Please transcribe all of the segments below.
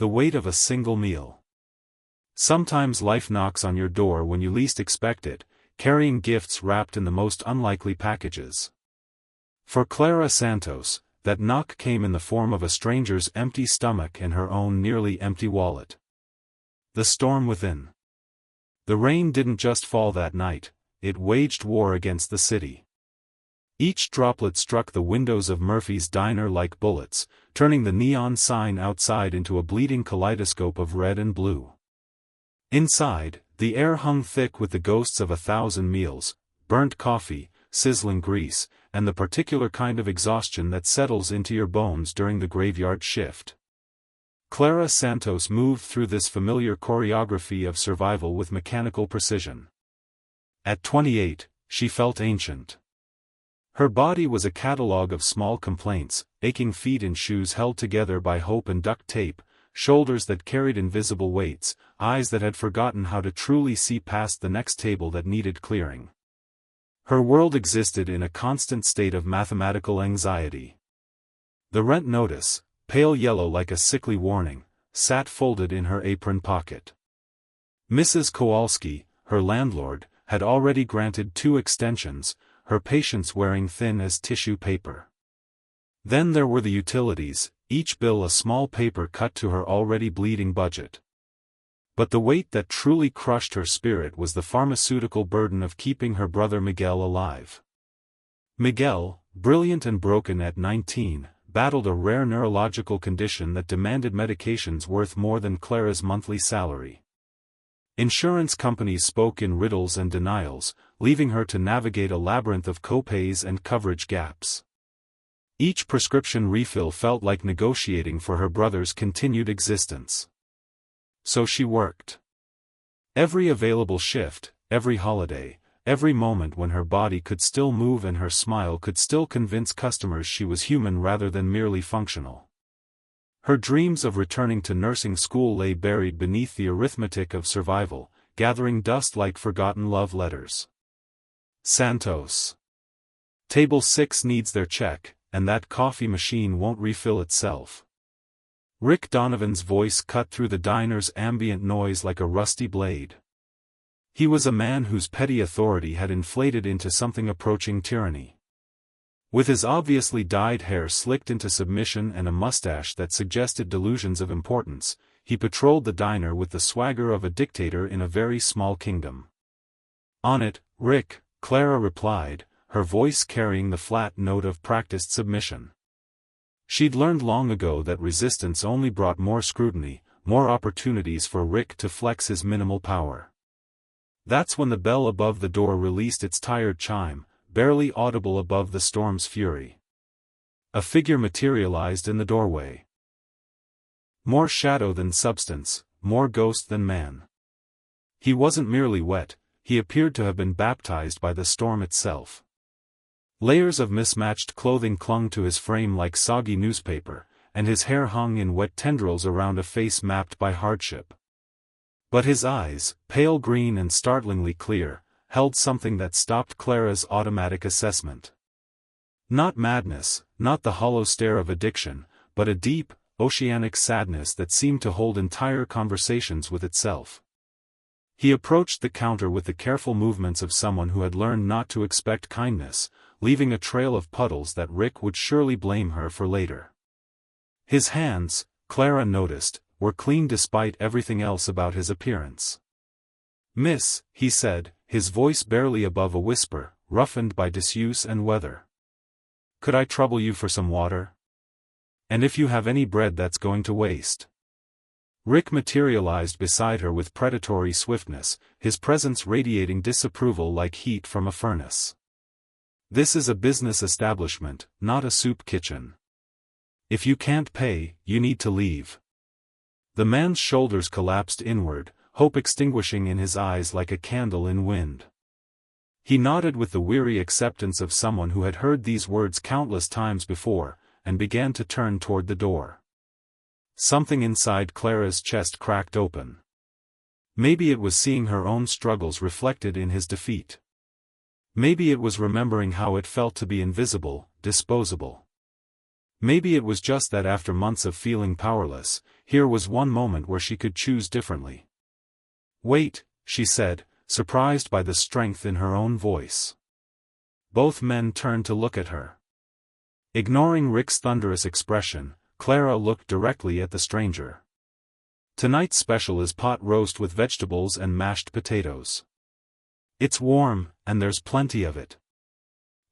The weight of a single meal. Sometimes life knocks on your door when you least expect it, carrying gifts wrapped in the most unlikely packages. For Clara Santos, that knock came in the form of a stranger's empty stomach and her own nearly empty wallet. The storm within. The rain didn't just fall that night, it waged war against the city. Each droplet struck the windows of Murphy's diner like bullets, turning the neon sign outside into a bleeding kaleidoscope of red and blue. Inside, the air hung thick with the ghosts of 1,000 meals, burnt coffee, sizzling grease, and the particular kind of exhaustion that settles into your bones during the graveyard shift. Clara Santos moved through this familiar choreography of survival with mechanical precision. At 28, she felt ancient. Her body was a catalogue of small complaints, aching feet in shoes held together by hope and duct tape, shoulders that carried invisible weights, eyes that had forgotten how to truly see past the next table that needed clearing. Her world existed in a constant state of mathematical anxiety. The rent notice, pale yellow like a sickly warning, sat folded in her apron pocket. Mrs. Kowalski, her landlord, had already granted 2 extensions, her patience wearing thin as tissue paper. Then there were the utilities, each bill a small paper cut to her already bleeding budget. But the weight that truly crushed her spirit was the pharmaceutical burden of keeping her brother Miguel alive. Miguel, brilliant and broken at 19, battled a rare neurological condition that demanded medications worth more than Clara's monthly salary. Insurance companies spoke in riddles and denials, leaving her to navigate a labyrinth of copays and coverage gaps. Each prescription refill felt like negotiating for her brother's continued existence. So she worked. Every available shift, every holiday, every moment when her body could still move and her smile could still convince customers she was human rather than merely functional. Her dreams of returning to nursing school lay buried beneath the arithmetic of survival, gathering dust like forgotten love letters. Santos. Table 6 needs their check, and that coffee machine won't refill itself. Rick Donovan's voice cut through the diner's ambient noise like a rusty blade. He was a man whose petty authority had inflated into something approaching tyranny. With his obviously dyed hair slicked into submission and a mustache that suggested delusions of importance, he patrolled the diner with the swagger of a dictator in a very small kingdom. "On it, Rick," Clara replied, her voice carrying the flat note of practiced submission. She'd learned long ago that resistance only brought more scrutiny, more opportunities for Rick to flex his minimal power. That's when the bell above the door released its tired chime, barely audible above the storm's fury. A figure materialized in the doorway. More shadow than substance, more ghost than man. He wasn't merely wet, he appeared to have been baptized by the storm itself. Layers of mismatched clothing clung to his frame like soggy newspaper, and his hair hung in wet tendrils around a face mapped by hardship. But his eyes, pale green and startlingly clear, held something that stopped Clara's automatic assessment. Not madness, not the hollow stare of addiction, but a deep, oceanic sadness that seemed to hold entire conversations with itself. He approached the counter with the careful movements of someone who had learned not to expect kindness, leaving a trail of puddles that Rick would surely blame her for later. His hands, Clara noticed, were clean despite everything else about his appearance. "Miss," he said, his voice barely above a whisper, roughened by disuse and weather. "Could I trouble you for some water? And if you have any bread that's going to waste." Rick materialized beside her with predatory swiftness, his presence radiating disapproval like heat from a furnace. "This is a business establishment, not a soup kitchen. If you can't pay, you need to leave." The man's shoulders collapsed inward, hope extinguishing in his eyes like a candle in wind. He nodded with the weary acceptance of someone who had heard these words countless times before, and began to turn toward the door. Something inside Clara's chest cracked open. Maybe it was seeing her own struggles reflected in his defeat. Maybe it was remembering how it felt to be invisible, disposable. Maybe it was just that after months of feeling powerless, here was one moment where she could choose differently. "Wait," she said, surprised by the strength in her own voice. Both men turned to look at her. Ignoring Rick's thunderous expression, Clara looked directly at the stranger. "Tonight's special is pot roast with vegetables and mashed potatoes. It's warm, and there's plenty of it.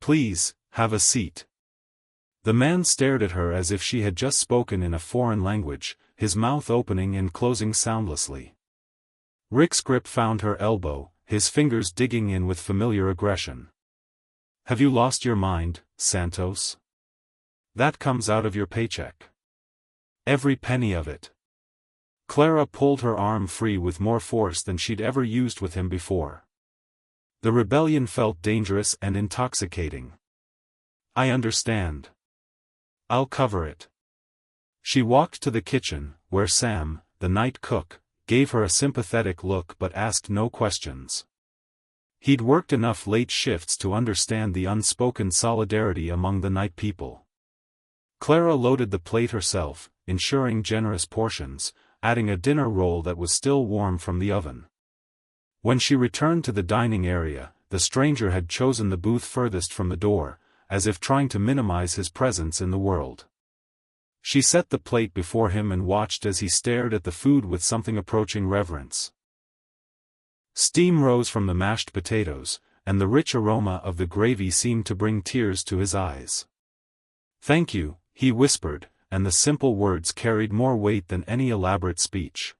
Please, have a seat." The man stared at her as if she had just spoken in a foreign language, his mouth opening and closing soundlessly. Rick's grip found her elbow, his fingers digging in with familiar aggression. "Have you lost your mind, Santos? That comes out of your paycheck. Every penny of it." Clara pulled her arm free with more force than she'd ever used with him before. The rebellion felt dangerous and intoxicating. "I understand. I'll cover it." She walked to the kitchen, where Sam, the night cook, gave her a sympathetic look but asked no questions. He'd worked enough late shifts to understand the unspoken solidarity among the night people. Clara loaded the plate herself, ensuring generous portions, adding a dinner roll that was still warm from the oven. When she returned to the dining area, the stranger had chosen the booth furthest from the door, as if trying to minimize his presence in the world. She set the plate before him and watched as he stared at the food with something approaching reverence. Steam rose from the mashed potatoes, and the rich aroma of the gravy seemed to bring tears to his eyes. "Thank you," he whispered, and the simple words carried more weight than any elaborate speech.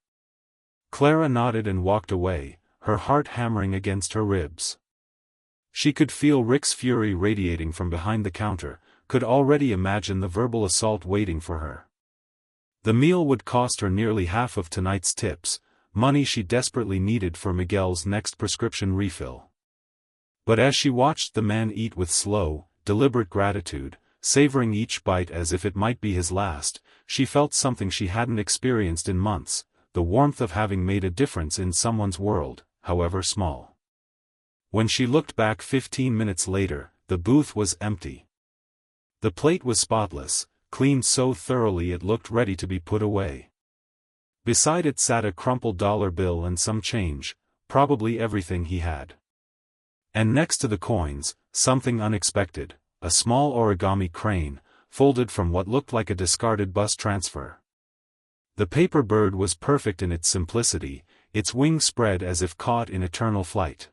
Clara nodded and walked away, her heart hammering against her ribs. She could feel Rick's fury radiating from behind the counter, could already imagine the verbal assault waiting for her. The meal would cost her nearly half of tonight's tips, money she desperately needed for Miguel's next prescription refill. But as she watched the man eat with slow, deliberate gratitude, savoring each bite as if it might be his last, she felt something she hadn't experienced in months, the warmth of having made a difference in someone's world, however small. When she looked back 15 minutes later, the booth was empty. The plate was spotless, cleaned so thoroughly it looked ready to be put away. Beside it sat a crumpled dollar bill and some change, probably everything he had. And next to the coins, something unexpected, a small origami crane, folded from what looked like a discarded bus transfer. The paper bird was perfect in its simplicity, its wings spread as if caught in eternal flight.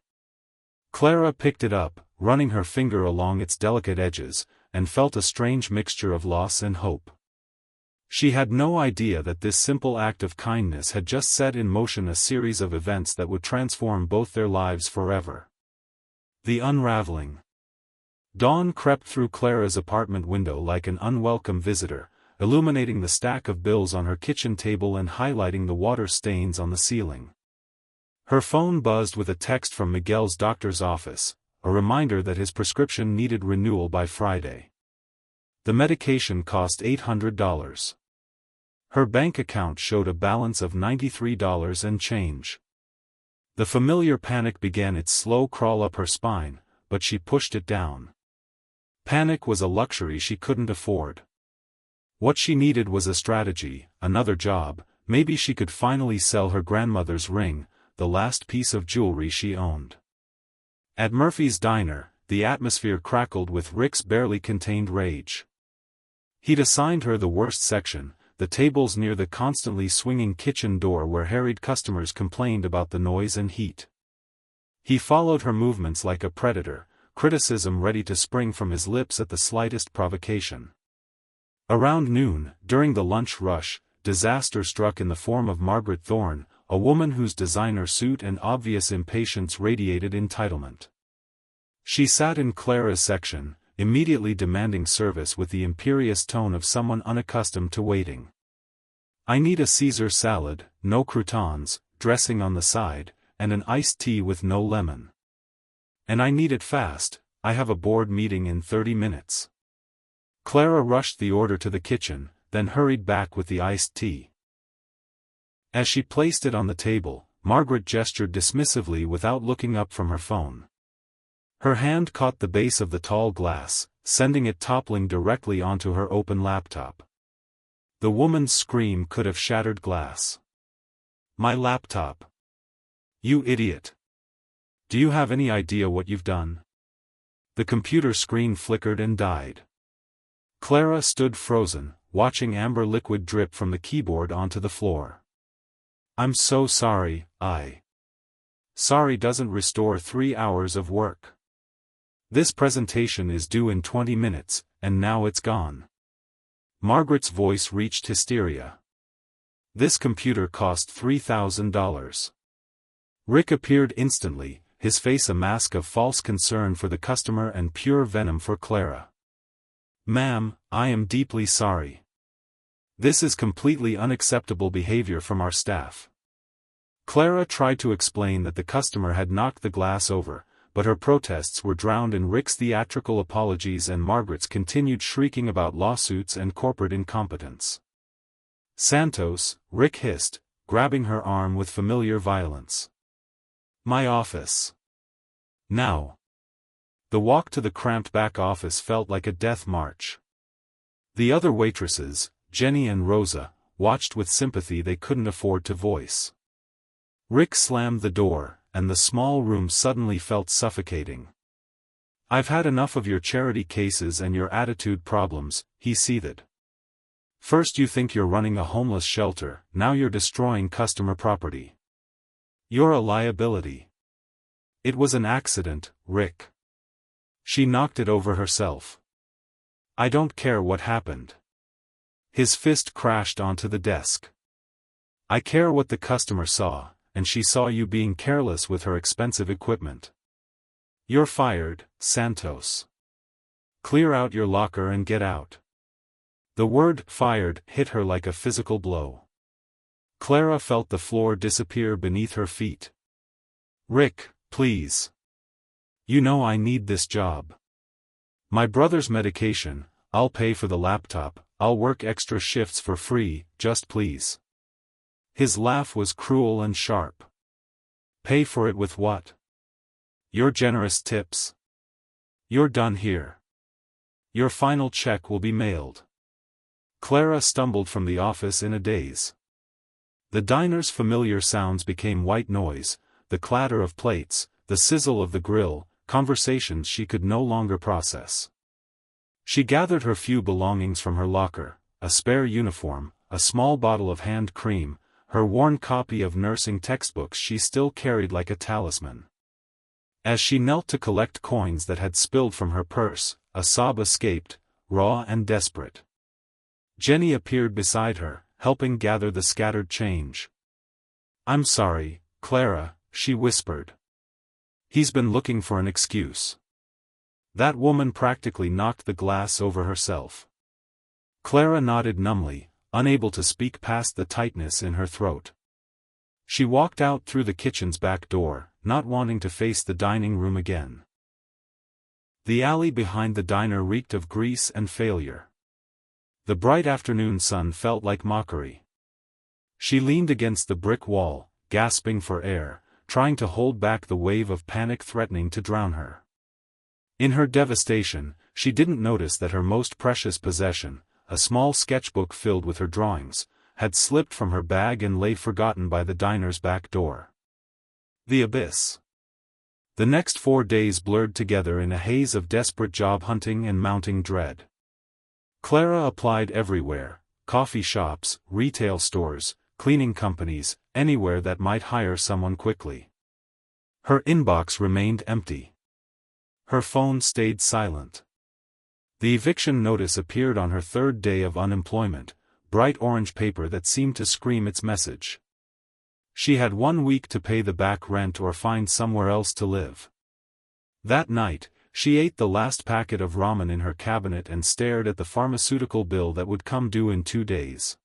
Clara picked it up, running her finger along its delicate edges, and felt a strange mixture of loss and hope. She had no idea that this simple act of kindness had just set in motion a series of events that would transform both their lives forever. The unraveling. Dawn crept through Clara's apartment window like an unwelcome visitor, illuminating the stack of bills on her kitchen table and highlighting the water stains on the ceiling. Her phone buzzed with a text from Miguel's doctor's office, a reminder that his prescription needed renewal by Friday. The medication cost $800. Her bank account showed a balance of $93 and change. The familiar panic began its slow crawl up her spine, but she pushed it down. Panic was a luxury she couldn't afford. What she needed was a strategy, another job, maybe she could finally sell her grandmother's ring, the last piece of jewelry she owned. At Murphy's diner, the atmosphere crackled with Rick's barely contained rage. He'd assigned her the worst section, the tables near the constantly swinging kitchen door where harried customers complained about the noise and heat. He followed her movements like a predator, criticism ready to spring from his lips at the slightest provocation. Around noon, during the lunch rush, disaster struck in the form of Margaret Thorne, a woman whose designer suit and obvious impatience radiated entitlement. She sat in Clara's section, immediately demanding service with the imperious tone of someone unaccustomed to waiting. "I need a Caesar salad, no croutons, dressing on the side, and an iced tea with no lemon. And I need it fast, I have a board meeting in 30 minutes. Clara rushed the order to the kitchen, then hurried back with the iced tea. As she placed it on the table, Margaret gestured dismissively without looking up from her phone. Her hand caught the base of the tall glass, sending it toppling directly onto her open laptop. The woman's scream could have shattered glass. "My laptop! You idiot! Do you have any idea what you've done?" The computer screen flickered and died. Clara stood frozen, watching amber liquid drip from the keyboard onto the floor. "I'm so sorry, Sorry doesn't restore 3 hours of work. This presentation is due in 20 minutes, and now it's gone." Margaret's voice reached hysteria. "This computer cost $3,000. Rick appeared instantly, his face a mask of false concern for the customer and pure venom for Clara. "Ma'am, I am deeply sorry. This is completely unacceptable behavior from our staff." Clara tried to explain that the customer had knocked the glass over, but her protests were drowned in Rick's theatrical apologies and Margaret's continued shrieking about lawsuits and corporate incompetence. "Santos," Rick hissed, grabbing her arm with familiar violence. "My office. Now." The walk to the cramped back office felt like a death march. The other waitresses, Jenny and Rosa, watched with sympathy they couldn't afford to voice. Rick slammed the door, and the small room suddenly felt suffocating. "I've had enough of your charity cases and your attitude problems," he seethed. "First you think you're running a homeless shelter, now you're destroying customer property. You're a liability." "It was an accident, Rick. She knocked it over herself. I don't care what happened." His fist crashed onto the desk. "I care what the customer saw, and she saw you being careless with her expensive equipment. You're fired, Santos. Clear out your locker and get out." The word "fired" hit her like a physical blow. Clara felt the floor disappear beneath her feet. "Rick, please. You know I need this job. My brother's medication, I'll pay for the laptop, I'll work extra shifts for free, just please." His laugh was cruel and sharp. "Pay for it with what? Your generous tips? You're done here. Your final check will be mailed." Clara stumbled from the office in a daze. The diner's familiar sounds became white noise, the clatter of plates, the sizzle of the grill, conversations she could no longer process. She gathered her few belongings from her locker, a spare uniform, a small bottle of hand cream, her worn copy of nursing textbooks she still carried like a talisman. As she knelt to collect coins that had spilled from her purse, a sob escaped, raw and desperate. Jenny appeared beside her, helping gather the scattered change. "I'm sorry, Clara," she whispered. "He's been looking for an excuse." That woman practically knocked the glass over herself. Clara nodded numbly, unable to speak past the tightness in her throat. She walked out through the kitchen's back door, not wanting to face the dining room again. The alley behind the diner reeked of grease and failure. The bright afternoon sun felt like mockery. She leaned against the brick wall, gasping for air, trying to hold back the wave of panic threatening to drown her. In her devastation, she didn't notice that her most precious possession, a small sketchbook filled with her drawings, had slipped from her bag and lay forgotten by the diner's back door. The abyss. The next 4 days blurred together in a haze of desperate job hunting and mounting dread. Clara applied everywhere: coffee shops, retail stores, cleaning companies, anywhere that might hire someone quickly. Her inbox remained empty. Her phone stayed silent. The eviction notice appeared on her 3rd day of unemployment, bright orange paper that seemed to scream its message. She had 1 week to pay the back rent or find somewhere else to live. That night, she ate the last packet of ramen in her cabinet and stared at the pharmaceutical bill that would come due in 2 days.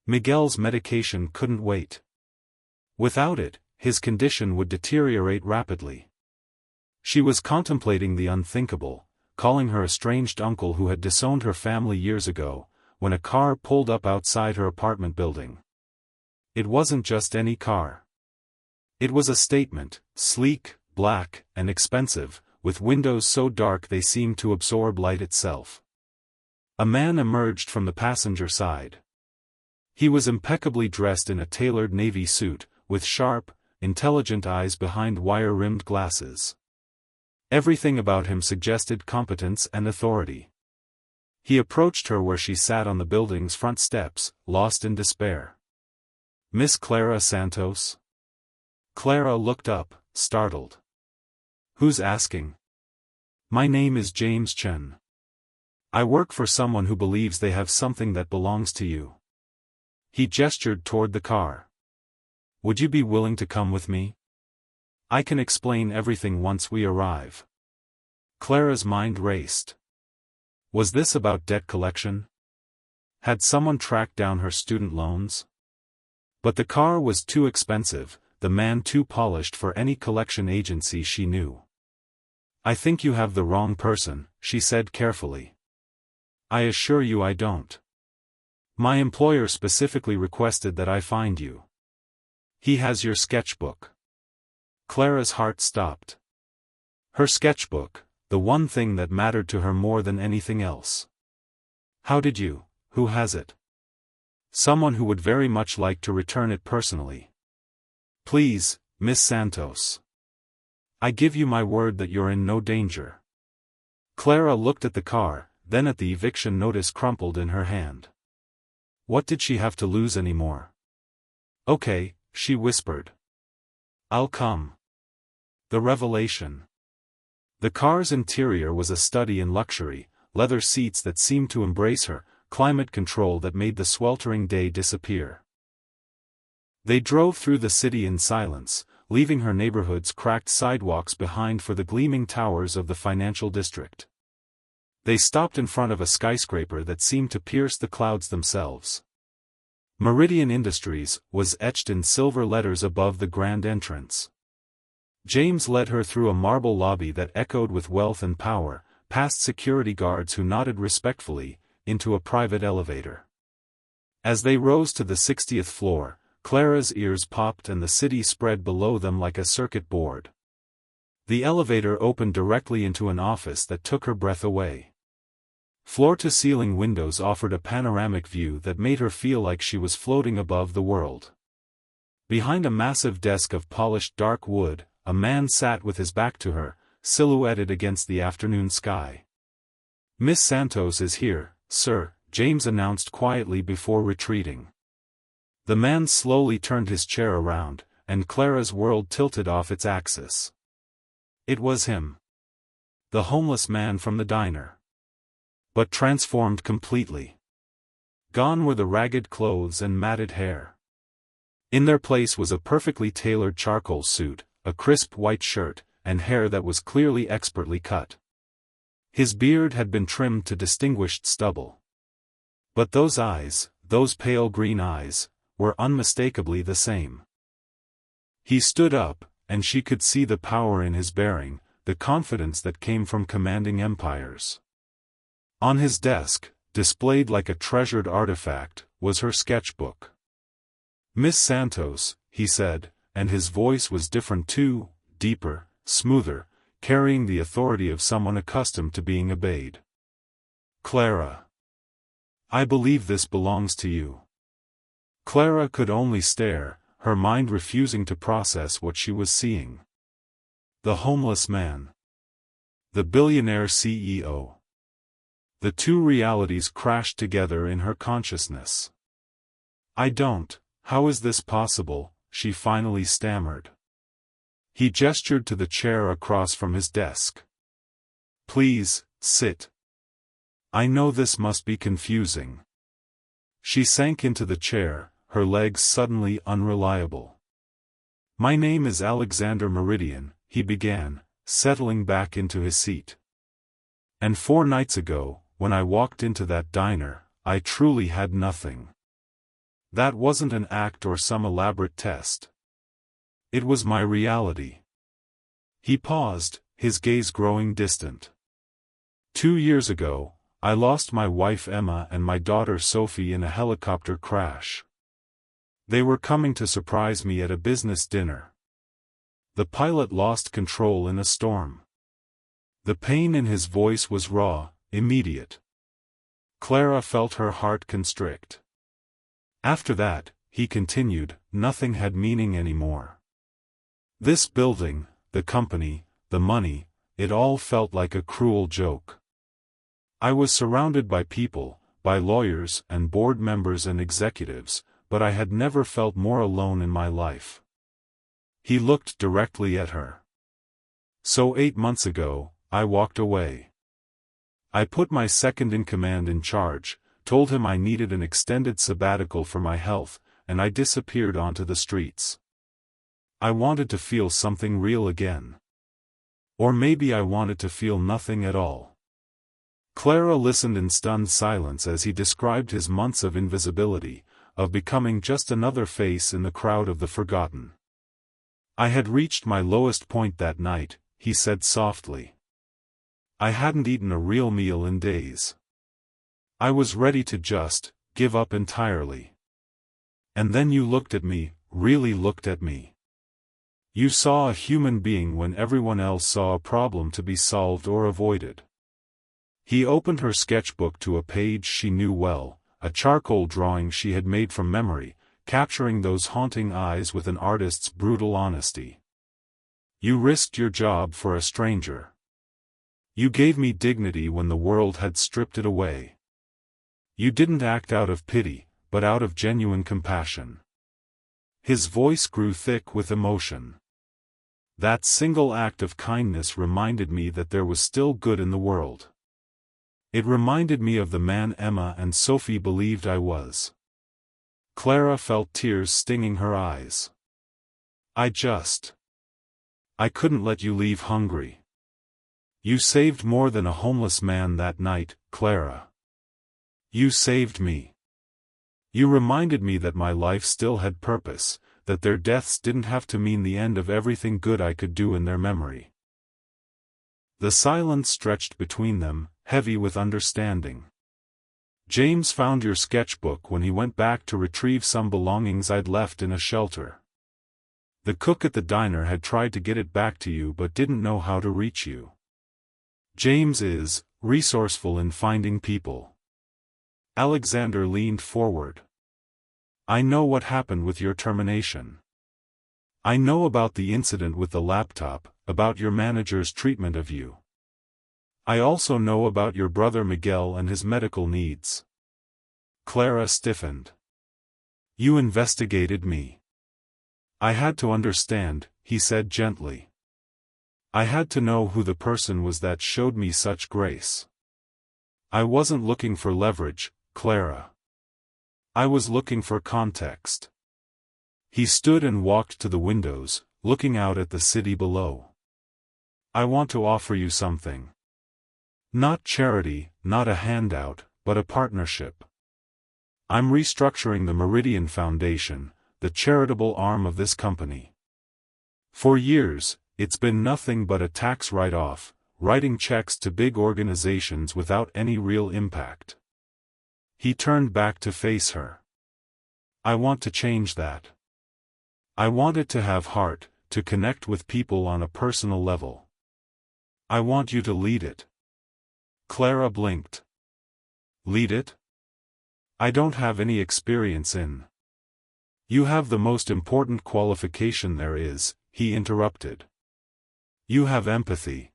Miguel's medication couldn't wait. Without it, his condition would deteriorate rapidly. She was contemplating the unthinkable, calling her estranged uncle who had disowned her family years ago, when a car pulled up outside her apartment building. It wasn't just any car. It was a statement, sleek, black, and expensive, with windows so dark they seemed to absorb light itself. A man emerged from the passenger side. He was impeccably dressed in a tailored navy suit, with sharp, intelligent eyes behind wire-rimmed glasses. Everything about him suggested competence and authority. He approached her where she sat on the building's front steps, lost in despair. "Miss Clara Santos?" Clara looked up, startled. "Who's asking?" "My name is James Chen. I work for someone who believes they have something that belongs to you." He gestured toward the car. "Would you be willing to come with me? I can explain everything once we arrive." Clara's mind raced. Was this about debt collection? Had someone tracked down her student loans? But the car was too expensive, the man too polished for any collection agency she knew. "I think you have the wrong person," she said carefully. "I assure you I don't. My employer specifically requested that I find you. He has your sketchbook." Clara's heart stopped. Her sketchbook, the one thing that mattered to her more than anything else. "How did you? Who has it?" "Someone who would very much like to return it personally." "Please, Miss Santos. I give you my word that you're in no danger." Clara looked at the car, then at the eviction notice crumpled in her hand. What did she have to lose anymore? "Okay," she whispered. "I'll come." The revelation. The car's interior was a study in luxury, leather seats that seemed to embrace her, climate control that made the sweltering day disappear. They drove through the city in silence, leaving her neighborhood's cracked sidewalks behind for the gleaming towers of the financial district. They stopped in front of a skyscraper that seemed to pierce the clouds themselves. Meridian Industries was etched in silver letters above the grand entrance. James led her through a marble lobby that echoed with wealth and power, past security guards who nodded respectfully, into a private elevator. As they rose to the 60th floor, Clara's ears popped and the city spread below them like a circuit board. The elevator opened directly into an office that took her breath away. Floor-to-ceiling windows offered a panoramic view that made her feel like she was floating above the world. Behind a massive desk of polished dark wood, a man sat with his back to her, silhouetted against the afternoon sky. "Miss Santos is here, sir," James announced quietly before retreating. The man slowly turned his chair around, and Clara's world tilted off its axis. It was him. The homeless man from the diner. But transformed completely. Gone were the ragged clothes and matted hair. In their place was a perfectly tailored charcoal suit, a crisp white shirt, and hair that was clearly expertly cut. His beard had been trimmed to distinguished stubble. But those eyes, those pale green eyes, were unmistakably the same. He stood up, and she could see the power in his bearing, the confidence that came from commanding empires. On his desk, displayed like a treasured artifact, was her sketchbook. "Miss Santos," he said, and his voice was different too, deeper, smoother, carrying the authority of someone accustomed to being obeyed. "Clara. I believe this belongs to you." Clara could only stare, her mind refusing to process what she was seeing. The homeless man. The billionaire CEO. The two realities crashed together in her consciousness. "I don't, how is this possible?" she finally stammered. He gestured to the chair across from his desk. "Please, sit. I know this must be confusing." She sank into the chair, her legs suddenly unreliable. "My name is Alexander Meridian," he began, settling back into his seat. "And 4 nights ago, when I walked into that diner, I truly had nothing. That wasn't an act or some elaborate test. It was my reality." He paused, his gaze growing distant. 2 years ago, I lost my wife Emma and my daughter Sophie in a helicopter crash. They were coming to surprise me at a business dinner. The pilot lost control in a storm. The pain in his voice was raw, immediate. Clara felt her heart constrict. After that, he continued, nothing had meaning anymore. This building, the company, the money, it all felt like a cruel joke. I was surrounded by people, by lawyers and board members and executives, but I had never felt more alone in my life. He looked directly at her. So 8 months ago, I walked away. I put my second-in-command in charge, told him I needed an extended sabbatical for my health, and I disappeared onto the streets. I wanted to feel something real again. Or maybe I wanted to feel nothing at all. Clara listened in stunned silence as he described his months of invisibility, of becoming just another face in the crowd of the forgotten. I had reached my lowest point that night, he said softly. I hadn't eaten a real meal in days. I was ready to just give up entirely. And then you looked at me, really looked at me. You saw a human being when everyone else saw a problem to be solved or avoided. He opened her sketchbook to a page she knew well, a charcoal drawing she had made from memory, capturing those haunting eyes with an artist's brutal honesty. You risked your job for a stranger. You gave me dignity when the world had stripped it away. You didn't act out of pity, but out of genuine compassion. His voice grew thick with emotion. That single act of kindness reminded me that there was still good in the world. It reminded me of the man Emma and Sophie believed I was. Clara felt tears stinging her eyes. I couldn't let you leave hungry. You saved more than a homeless man that night, Clara. You saved me. You reminded me that my life still had purpose, that their deaths didn't have to mean the end of everything good I could do in their memory. The silence stretched between them, heavy with understanding. James found your sketchbook when he went back to retrieve some belongings I'd left in a shelter. The cook at the diner had tried to get it back to you but didn't know how to reach you. James is resourceful in finding people. Alexander leaned forward. I know what happened with your termination. I know about the incident with the laptop, about your manager's treatment of you. I also know about your brother Miguel and his medical needs. Clara stiffened. You investigated me. I had to understand, he said gently. I had to know who the person was that showed me such grace. I wasn't looking for leverage, Clara. I was looking for context. He stood and walked to the windows, looking out at the city below. I want to offer you something. Not charity, not a handout, but a partnership. I'm restructuring the Meridian Foundation, the charitable arm of this company. For years, it's been nothing but a tax write-off, writing checks to big organizations without any real impact. He turned back to face her. I want to change that. I want it to have heart, to connect with people on a personal level. I want you to lead it. Clara blinked. Lead it? I don't have any experience in. You have the most important qualification there is, he interrupted. You have empathy.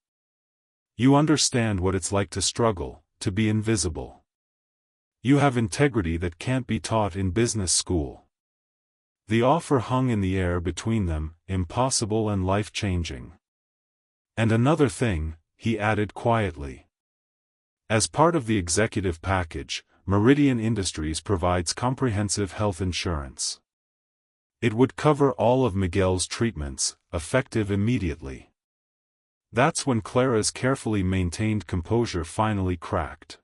You understand what it's like to struggle, to be invisible. You have integrity that can't be taught in business school. The offer hung in the air between them, impossible and life-changing. And another thing, he added quietly. As part of the executive package, Meridian Industries provides comprehensive health insurance. It would cover all of Miguel's treatments, effective immediately. That's when Clara's carefully maintained composure finally cracked.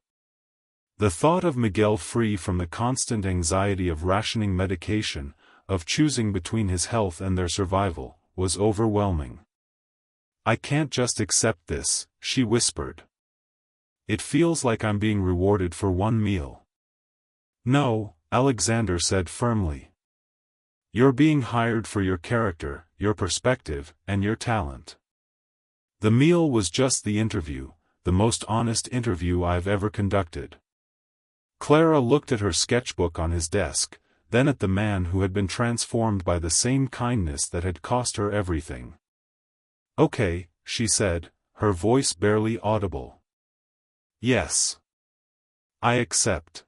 The thought of Miguel free from the constant anxiety of rationing medication, of choosing between his health and their survival, was overwhelming. I can't just accept this, she whispered. It feels like I'm being rewarded for one meal. No, Alexander said firmly. You're being hired for your character, your perspective, and your talent. The meal was just the interview, the most honest interview I've ever conducted. Clara looked at her sketchbook on his desk, then at the man who had been transformed by the same kindness that had cost her everything. "Okay," she said, her voice barely audible. "Yes. I accept."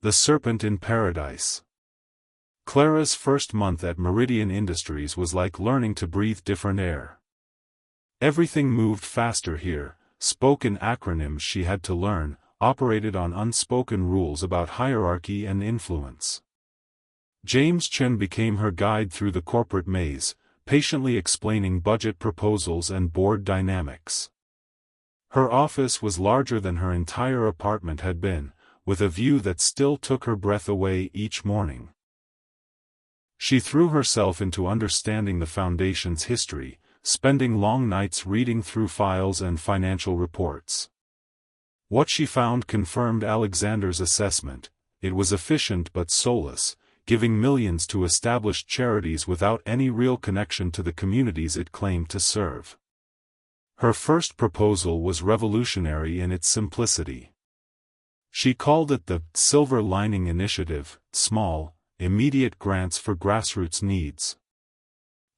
The serpent in paradise. Clara's first month at Meridian Industries was like learning to breathe different air. Everything moved faster here, spoke in acronyms she had to learn, operated on unspoken rules about hierarchy and influence. James Chen became her guide through the corporate maze, patiently explaining budget proposals and board dynamics. Her office was larger than her entire apartment had been, with a view that still took her breath away each morning. She threw herself into understanding the Foundation's history, spending long nights reading through files and financial reports. What she found confirmed Alexander's assessment: it was efficient but soulless, giving millions to established charities without any real connection to the communities it claimed to serve. Her first proposal was revolutionary in its simplicity. She called it the Silver Lining Initiative: small, immediate grants for grassroots needs.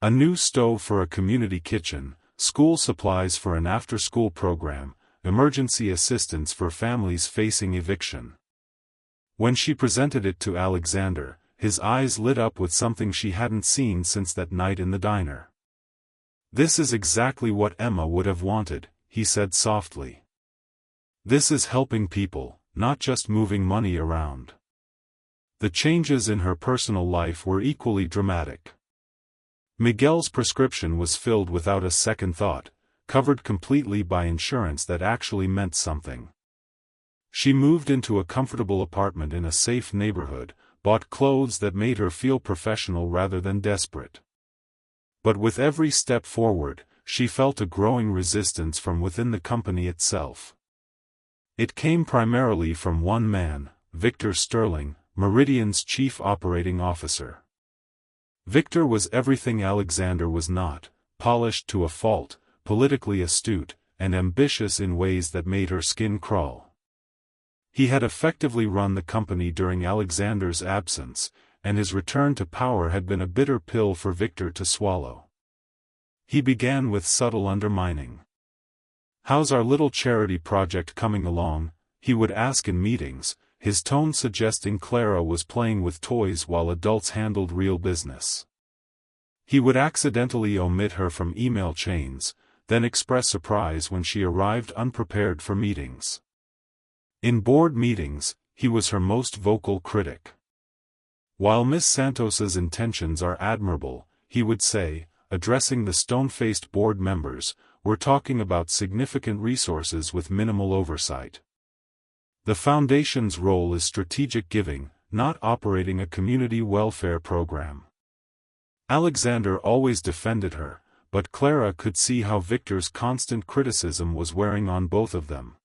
A new stove for a community kitchen, school supplies for an after-school program, emergency assistance for families facing eviction. When she presented it to Alexander, his eyes lit up with something she hadn't seen since that night in the diner. "This is exactly what Emma would have wanted," he said softly. "This is helping people, not just moving money around." The changes in her personal life were equally dramatic. Miguel's prescription was filled without a second thought, covered completely by insurance that actually meant something. She moved into a comfortable apartment in a safe neighborhood, bought clothes that made her feel professional rather than desperate. But with every step forward, she felt a growing resistance from within the company itself. It came primarily from one man, Victor Sterling, Meridian's chief operating officer. Victor was everything Alexander was not: polished to a fault, politically astute, and ambitious in ways that made her skin crawl. He had effectively run the company during Alexander's absence, and his return to power had been a bitter pill for Victor to swallow. He began with subtle undermining. "How's our little charity project coming along?" he would ask in meetings, his tone suggesting Clara was playing with toys while adults handled real business. He would accidentally omit her from email chains, then express surprise when she arrived unprepared for meetings. In board meetings, he was her most vocal critic. "While Miss Santos's intentions are admirable," he would say, addressing the stone-faced board members, "we're talking about significant resources with minimal oversight. The Foundation's role is strategic giving, not operating a community welfare program." Alexander always defended her, but Clara could see how Victor's constant criticism was wearing on both of them.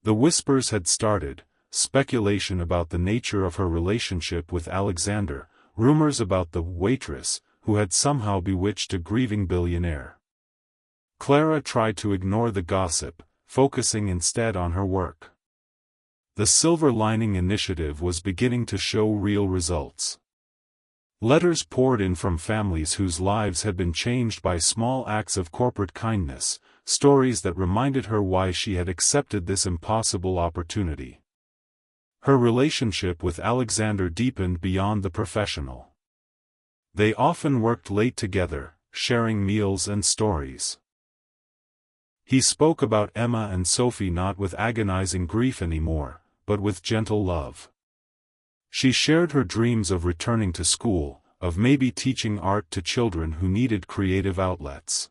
The whispers had started: speculation about the nature of her relationship with Alexander, rumors about the waitress, who had somehow bewitched a grieving billionaire. Clara tried to ignore the gossip, focusing instead on her work. The Silver Lining Initiative was beginning to show real results. Letters poured in from families whose lives had been changed by small acts of corporate kindness, stories that reminded her why she had accepted this impossible opportunity. Her relationship with Alexander deepened beyond the professional. They often worked late together, sharing meals and stories. He spoke about Emma and Sophie not with agonizing grief anymore, but with gentle love. She shared her dreams of returning to school, of maybe teaching art to children who needed creative outlets.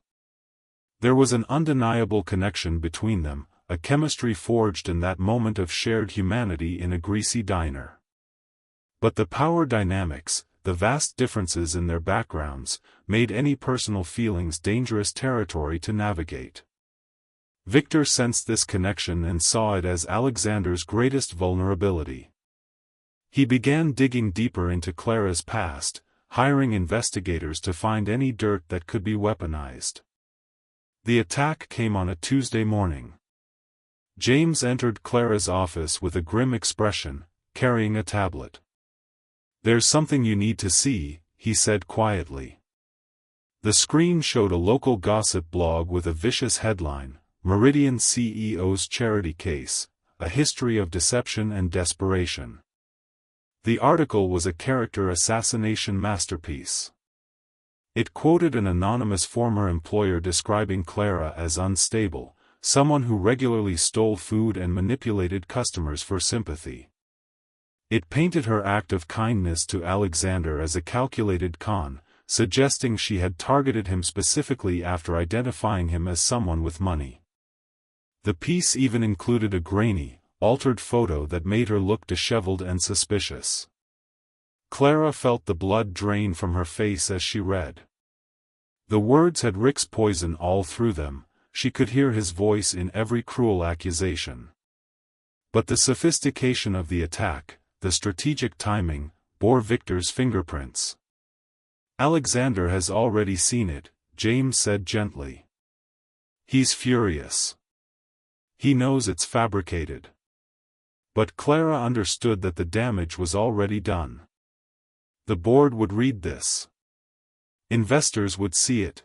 There was an undeniable connection between them, a chemistry forged in that moment of shared humanity in a greasy diner. But the power dynamics, the vast differences in their backgrounds, made any personal feelings dangerous territory to navigate. Victor sensed this connection and saw it as Alexander's greatest vulnerability. He began digging deeper into Clara's past, hiring investigators to find any dirt that could be weaponized. The attack came on a Tuesday morning. James entered Clara's office with a grim expression, carrying a tablet. "There's something you need to see," he said quietly. The screen showed a local gossip blog with a vicious headline, "Meridian CEO's Charity Case, A History of Deception and Desperation." The article was a character assassination masterpiece. It quoted an anonymous former employer describing Clara as unstable, someone who regularly stole food and manipulated customers for sympathy. It painted her act of kindness to Alexander as a calculated con, suggesting she had targeted him specifically after identifying him as someone with money. The piece even included a grainy, altered photo that made her look disheveled and suspicious. Clara felt the blood drain from her face as she read. The words had Rick's poison all through them, she could hear his voice in every cruel accusation. But the sophistication of the attack, the strategic timing, bore Victor's fingerprints. "Alexander has already seen it," James said gently. "He's furious. He knows it's fabricated." But Clara understood that the damage was already done. The board would read this. Investors would see it.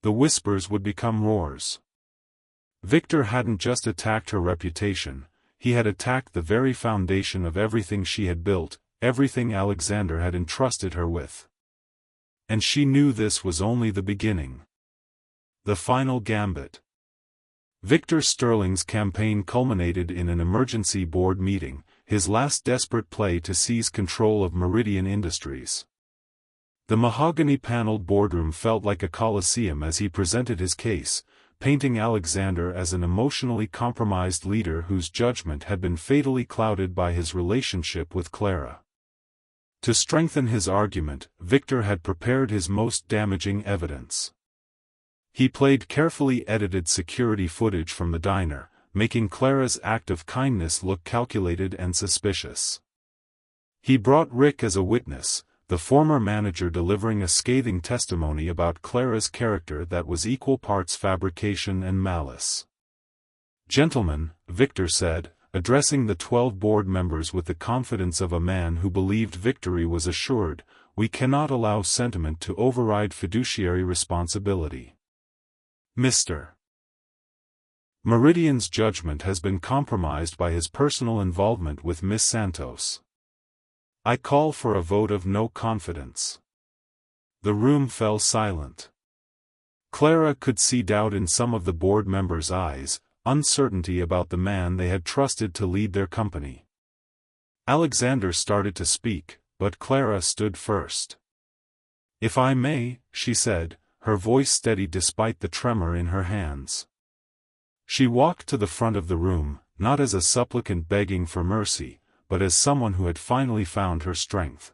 The whispers would become roars. Victor hadn't just attacked her reputation, he had attacked the very foundation of everything she had built, everything Alexander had entrusted her with. And she knew this was only the beginning. The final gambit. Victor Sterling's campaign culminated in an emergency board meeting, his last desperate play to seize control of Meridian Industries. The mahogany-paneled boardroom felt like a coliseum as he presented his case, painting Alexander as an emotionally compromised leader whose judgment had been fatally clouded by his relationship with Clara. To strengthen his argument, Victor had prepared his most damaging evidence. He played carefully edited security footage from the diner, making Clara's act of kindness look calculated and suspicious. He brought Rick as a witness, the former manager delivering a scathing testimony about Clara's character that was equal parts fabrication and malice. "Gentlemen," Victor said, addressing the 12 board members with the confidence of a man who believed victory was assured, "we cannot allow sentiment to override fiduciary responsibility. Mr. Meridian's judgment has been compromised by his personal involvement with Miss Santos. I call for a vote of no confidence." The room fell silent. Clara could see doubt in some of the board members' eyes, uncertainty about the man they had trusted to lead their company. Alexander started to speak, but Clara stood first. "If I may," she said, her voice steady despite the tremor in her hands. She walked to the front of the room, not as a supplicant begging for mercy, but as someone who had finally found her strength.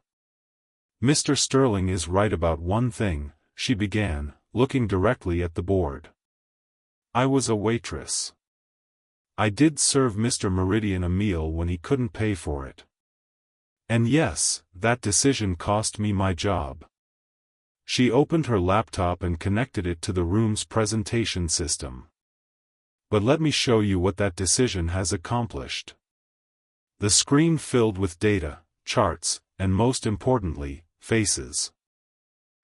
"Mr. Sterling is right about one thing," she began, looking directly at the board. "I was a waitress. I did serve Mr. Meridian a meal when he couldn't pay for it. And yes, that decision cost me my job." She opened her laptop and connected it to the room's presentation system. "But let me show you what that decision has accomplished." The screen filled with data, charts, and most importantly, faces.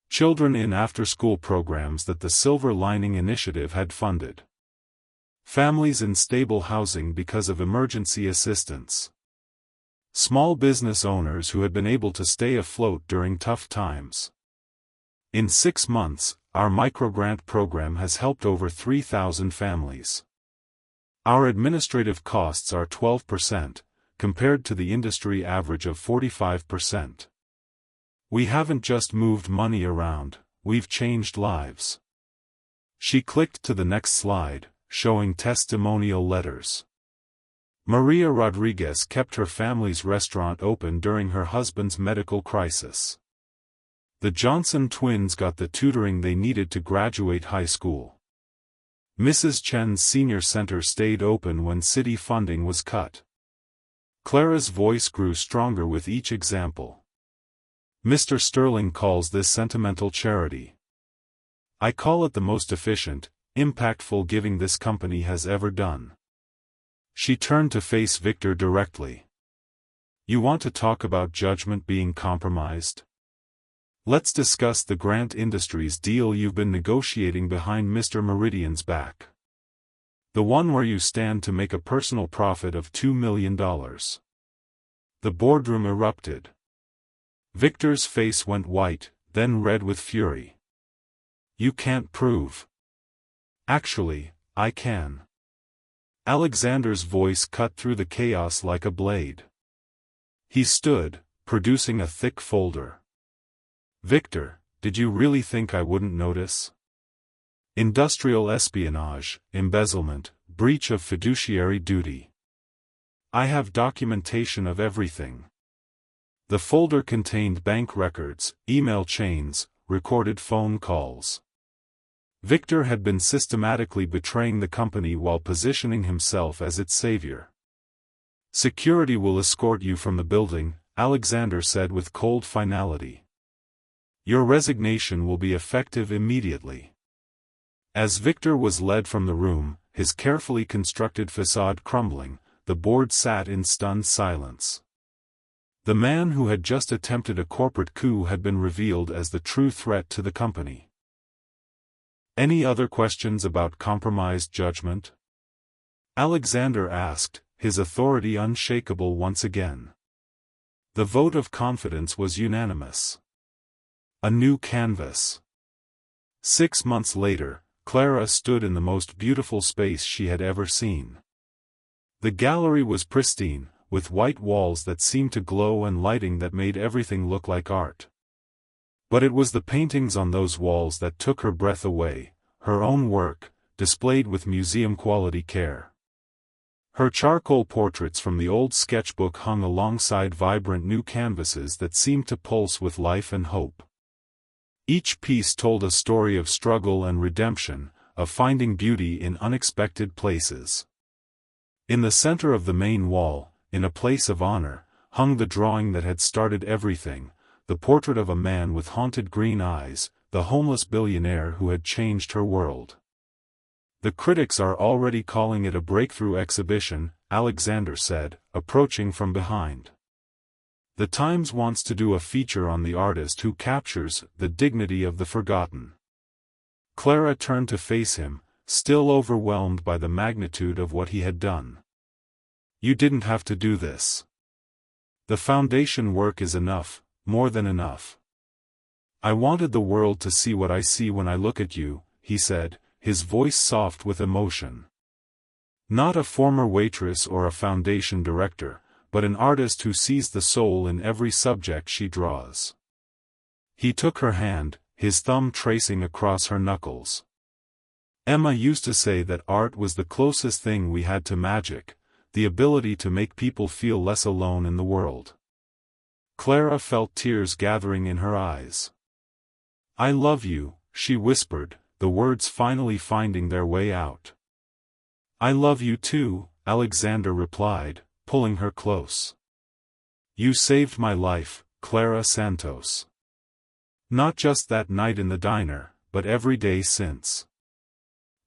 Children in after-school programs that the Silver Lining Initiative had funded. Families in stable housing because of emergency assistance. Small business owners who had been able to stay afloat during tough times. In 6 months, our microgrant program has helped over 3,000 families. Our administrative costs are 12%. Compared to the industry average of 45%. We haven't just moved money around, we've changed lives. She clicked to the next slide, showing testimonial letters. Maria Rodriguez kept her family's restaurant open during her husband's medical crisis. The Johnson twins got the tutoring they needed to graduate high school. Mrs. Chen's senior center stayed open when city funding was cut. Clara's voice grew stronger with each example. "Mr. Sterling calls this sentimental charity. I call it the most efficient, impactful giving this company has ever done. She turned to face Victor directly. You want to talk about judgment being compromised? Let's discuss the Grant Industries deal you've been negotiating behind Mr. Meridian's back. The one where you stand to make a personal profit of $2 million. The boardroom erupted. Victor's face went white, then red with fury. You can't prove. Actually, I can. Alexander's voice cut through the chaos like a blade. He stood, producing a thick folder. Victor, did you really think I wouldn't notice? Industrial espionage, embezzlement, breach of fiduciary duty. I have documentation of everything. The folder contained bank records, email chains, recorded phone calls. Victor had been systematically betraying the company while positioning himself as its savior. Security will escort you from the building, Alexander said with cold finality. Your resignation will be effective immediately. As Victor was led from the room, his carefully constructed facade crumbling, the board sat in stunned silence. The man who had just attempted a corporate coup had been revealed as the true threat to the company. Any other questions about compromised judgment? Alexander asked, his authority unshakable once again. The vote of confidence was unanimous. A new canvas. 6 months later, Clara stood in the most beautiful space she had ever seen. The gallery was pristine, with white walls that seemed to glow and lighting that made everything look like art. But it was the paintings on those walls that took her breath away, her own work, displayed with museum-quality care. Her charcoal portraits from the old sketchbook hung alongside vibrant new canvases that seemed to pulse with life and hope. Each piece told a story of struggle and redemption, of finding beauty in unexpected places. In the center of the main wall, in a place of honor, hung the drawing that had started everything, the portrait of a man with haunted green eyes, the homeless billionaire who had changed her world. The critics are already calling it a breakthrough exhibition, Alexander said, approaching from behind. The Times wants to do a feature on the artist who captures the dignity of the forgotten. Clara turned to face him, still overwhelmed by the magnitude of what he had done. You didn't have to do this. The foundation work is enough, more than enough. I wanted the world to see what I see when I look at you, he said, his voice soft with emotion. Not a former waitress or a foundation director, but an artist who sees the soul in every subject she draws. He took her hand, his thumb tracing across her knuckles. Emma used to say that art was the closest thing we had to magic, the ability to make people feel less alone in the world. Clara felt tears gathering in her eyes. I love you, she whispered, the words finally finding their way out. I love you too, Alexander replied, pulling her close. You saved my life, Clara Santos. Not just that night in the diner, but every day since.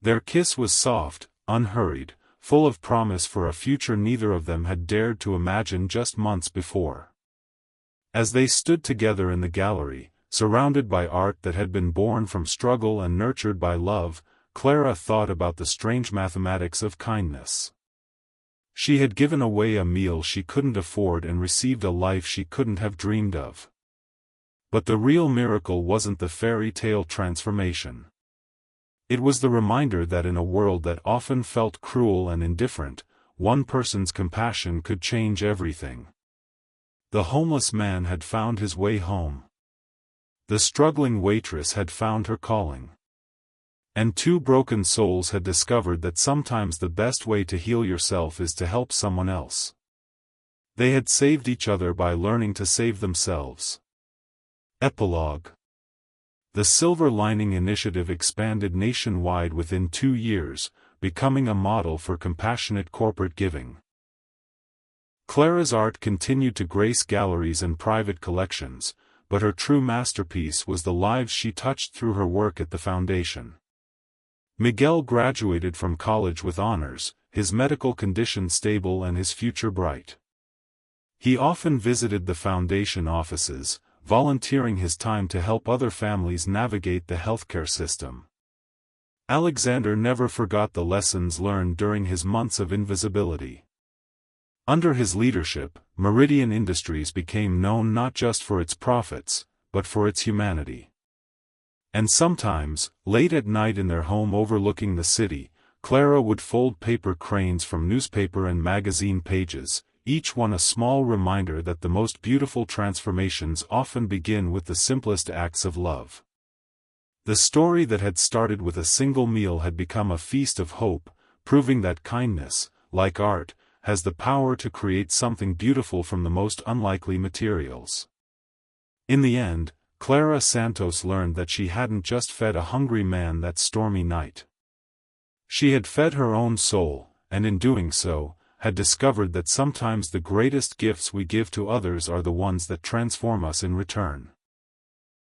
Their kiss was soft, unhurried, full of promise for a future neither of them had dared to imagine just months before. As they stood together in the gallery, surrounded by art that had been born from struggle and nurtured by love, Clara thought about the strange mathematics of kindness. She had given away a meal she couldn't afford and received a life she couldn't have dreamed of. But the real miracle wasn't the fairy tale transformation. It was the reminder that in a world that often felt cruel and indifferent, one person's compassion could change everything. The homeless man had found his way home. The struggling waitress had found her calling. And two broken souls had discovered that sometimes the best way to heal yourself is to help someone else. They had saved each other by learning to save themselves. Epilogue. The Silver Lining Initiative expanded nationwide within 2 years, becoming a model for compassionate corporate giving. Clara's art continued to grace galleries and private collections, but her true masterpiece was the lives she touched through her work at the foundation. Miguel graduated from college with honors, his medical condition stable and his future bright. He often visited the foundation offices, volunteering his time to help other families navigate the healthcare system. Alexander never forgot the lessons learned during his months of invisibility. Under his leadership, Meridian Industries became known not just for its profits, but for its humanity. And sometimes, late at night in their home overlooking the city, Clara would fold paper cranes from newspaper and magazine pages, each one a small reminder that the most beautiful transformations often begin with the simplest acts of love. The story that had started with a single meal had become a feast of hope, proving that kindness, like art, has the power to create something beautiful from the most unlikely materials. In the end, Clara Santos learned that she hadn't just fed a hungry man that stormy night. She had fed her own soul, and in doing so, had discovered that sometimes the greatest gifts we give to others are the ones that transform us in return.